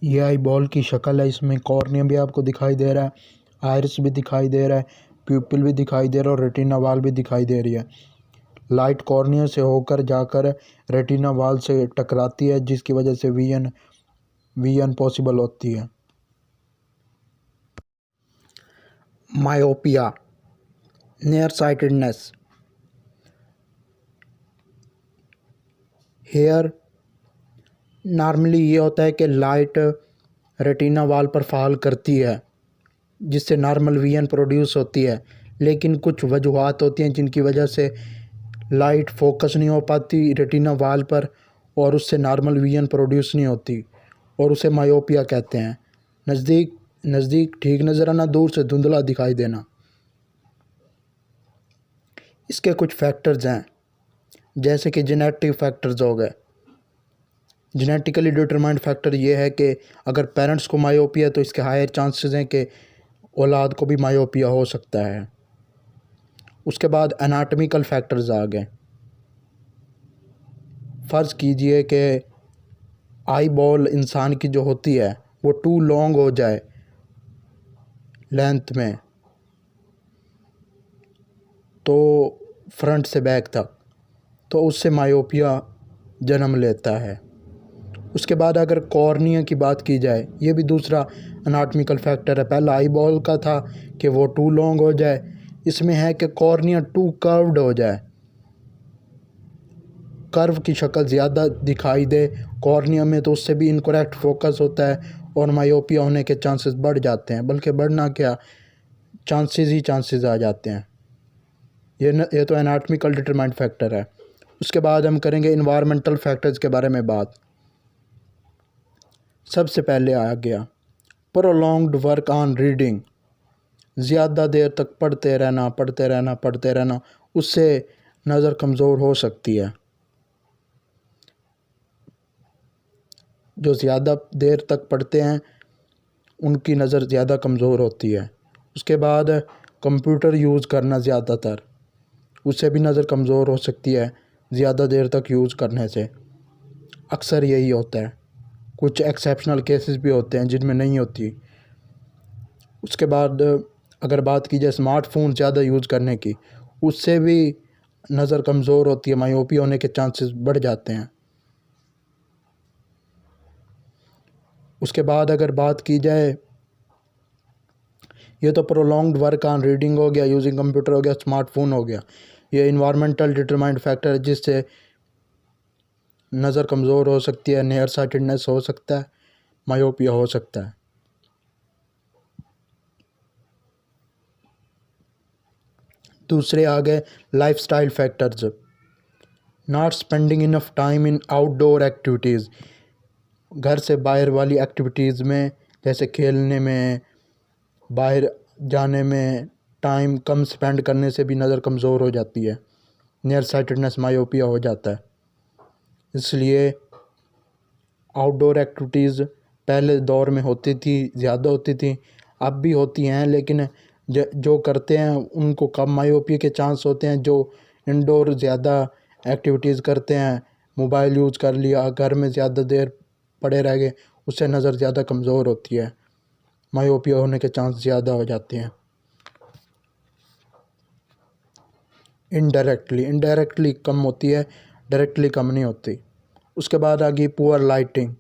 ये eye ball की शक्ल है। इसमें कॉर्निया भी आपको दिखाई दे रहा है, आयरिस भी दिखाई दे रहा है, प्यूपिल भी दिखाई दे रहा है और रेटिना वाल भी दिखाई दे रही है। लाइट कॉर्निया से होकर जाकर रेटिना वाल से टकराती है, जिसकी वजह से विजन पॉसिबल होती है। Myopia, near sightedness. Here normally ये होता है कि लाइट रेटिना वाल पर फॉल करती है, जिससे नॉर्मल विजन प्रोड्यूस होती है। लेकिन कुछ वजूहात होती हैं जिनकी वजह से लाइट फोकस नहीं हो पाती रेटिना वाल पर और उससे नॉर्मल विजन प्रोड्यूस नहीं होती, और उसे मायोपिया कहते हैं। नज़दीक ठीक नज़र आना, दूर से धुंधला दिखाई देना। इसके कुछ फैक्टर्स हैं, जैसे कि जेनेटिक फैक्टर्स हो गए। जेनेटिकली डिटरमाइंड फैक्टर ये है कि अगर पेरेंट्स को मायोपिया तो इसके हायर चांसेस हैं कि औलाद को भी मायोपिया हो सकता है। उसके बाद एनाटॉमिकल फैक्टर्स आ गए। फ़र्ज़ कीजिए कि आई बॉल इंसान की जो होती है वो टू लॉन्ग हो जाए लेंथ में, तो फ्रंट से बैक तक, तो उससे मायोपिया जन्म लेता है। उसके बाद अगर कॉर्निया की बात की जाए, ये भी दूसरा एनाटॉमिकल फैक्टर है। पहला आई बॉल का था कि वो टू लॉन्ग हो जाए, इसमें है कि कॉर्निया टू कर्व्ड हो जाए, कर्व की शक्ल ज़्यादा दिखाई दे कॉर्निया में, तो उससे भी इनकरेक्ट फोकस होता है और मायोपिया होने के चांसेस बढ़ जाते हैं। बल्कि बढ़ना क्या, चांसेस आ जाते हैं। ये तो एनाटॉमिकल डिटरमाइंड फैक्टर है। उसके बाद हम करेंगे इन्वायरमेंटल फैक्टर्स के बारे में बात। सबसे पहले आ गया प्रोलॉन्ग्ड वर्क ऑन रीडिंग। ज़्यादा देर तक पढ़ते रहना, उससे नज़र कमज़ोर हो सकती है। जो ज़्यादा देर तक पढ़ते हैं उनकी नज़र ज़्यादा कमज़ोर होती है। उसके बाद कंप्यूटर यूज़ करना ज़्यादातर, उससे भी नज़र कमज़ोर हो सकती है ज़्यादा देर तक यूज़ करने से। अक्सर यही होता है, कुछ एक्सेप्शनल केसेस भी होते हैं जिनमें नहीं होती। उसके बाद अगर बात की जाए स्मार्टफोन ज़्यादा यूज़ करने की, उससे भी नज़र कमज़ोर होती है, मायोपिया होने के चांसेस बढ़ जाते हैं। उसके बाद अगर बात की जाए, ये तो प्रोलॉन्ग्ड वर्क ऑन रीडिंग हो गया, यूजिंग कंप्यूटर हो गया, स्मार्टफोन हो गया। ये इन्वायरमेंटल डिटरमाइंड फैक्टर है जिससे नज़र कमज़ोर हो सकती है, नियर साइटेडनेस हो सकता है, मायोपिया हो सकता है। दूसरे आ गए lifestyle factors. Not spending enough time in outdoor activities. घर से बाहर वाली एक्टिविटीज़ में, जैसे खेलने में, बाहर जाने में टाइम कम स्पेंड करने से भी नज़र कमज़ोर हो जाती है, नियर साइटेडनेस मायोपिया हो जाता है। इसलिए आउटडोर एक्टिविटीज़ पहले दौर में होती थी, ज़्यादा होती थी, अब भी होती हैं, लेकिन जो करते हैं उनको कम मायोपिया के चांस होते हैं। जो इंडोर ज़्यादा एक्टिविटीज़ करते हैं, मोबाइल यूज़ कर लिया, घर में ज़्यादा देर पड़े रह गए, उससे नज़र ज़्यादा कमज़ोर होती है, मायोपिया होने के चांस ज़्यादा हो जाते हैं। इनडायरेक्टली कम होती है, डायरेक्टली कम नहीं होती। उसके बाद आ गई पुअर लाइटिंग।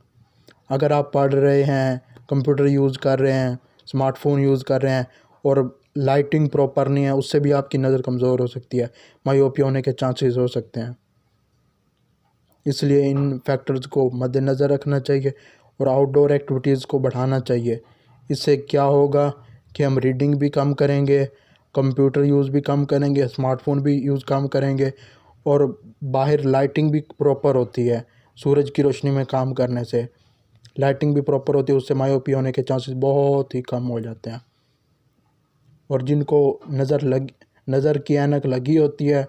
अगर आप पढ़ रहे हैं, कंप्यूटर यूज़ कर रहे हैं, स्मार्टफोन यूज़ कर रहे हैं और लाइटिंग प्रॉपर नहीं है, उससे भी आपकी नज़र कमज़ोर हो सकती है, मायोपिया होने के चांसेस हो सकते हैं। इसलिए इन फैक्टर्स को मद्देनज़र रखना चाहिए और आउटडोर एक्टिविटीज़ को बढ़ाना चाहिए। इससे क्या होगा कि हम रीडिंग भी कम करेंगे, कंप्यूटर यूज़ भी कम करेंगे, स्मार्टफोन भी यूज़ कम करेंगे, और बाहर लाइटिंग भी प्रॉपर होती है। सूरज की रोशनी में काम करने से लाइटिंग भी प्रॉपर होती है, उससे मायोपिया होने के चांसेस बहुत ही कम हो जाते हैं। और जिनको नज़र की ऐनक लगी होती है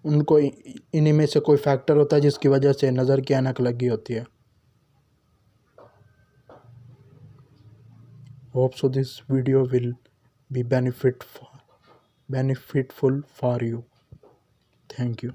उनको इन्हीं में से कोई फैक्टर होता है जिसकी वजह से नज़र की ऐनक लगी होती है। Hope so this video will be benefitful for you. Thank you.